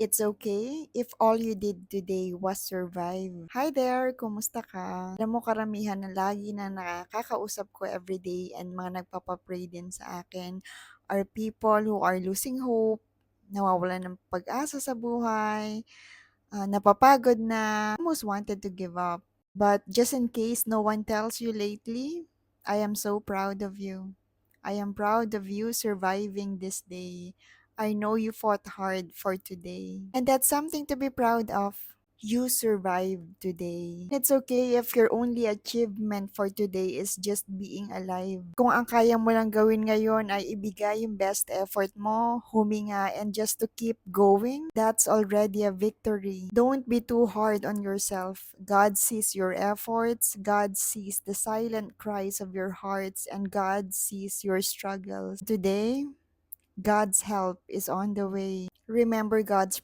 It's okay if all you did today was survive. Hi there, kumusta ka? Alam mo, karamihan na lagi na nakakausap ko everyday and mga nagpapapray din sa akin are people who are losing hope, nawawalan ng pag-asa sa buhay, napapagod na, almost wanted to give up. But just in case no one tells you lately, I am so proud of you. I am proud of you surviving this day. I know you fought hard for today. And that's something to be proud of. You survived today. It's okay if your only achievement for today is just being alive. Kung ang kaya mo lang gawin ngayon ay ibigay yung best effort mo, huminga, and just to keep going, that's already a victory. Don't be too hard on yourself. God sees your efforts, God sees the silent cries of your hearts, and God sees your struggles. Today, God's help is on the way. Remember God's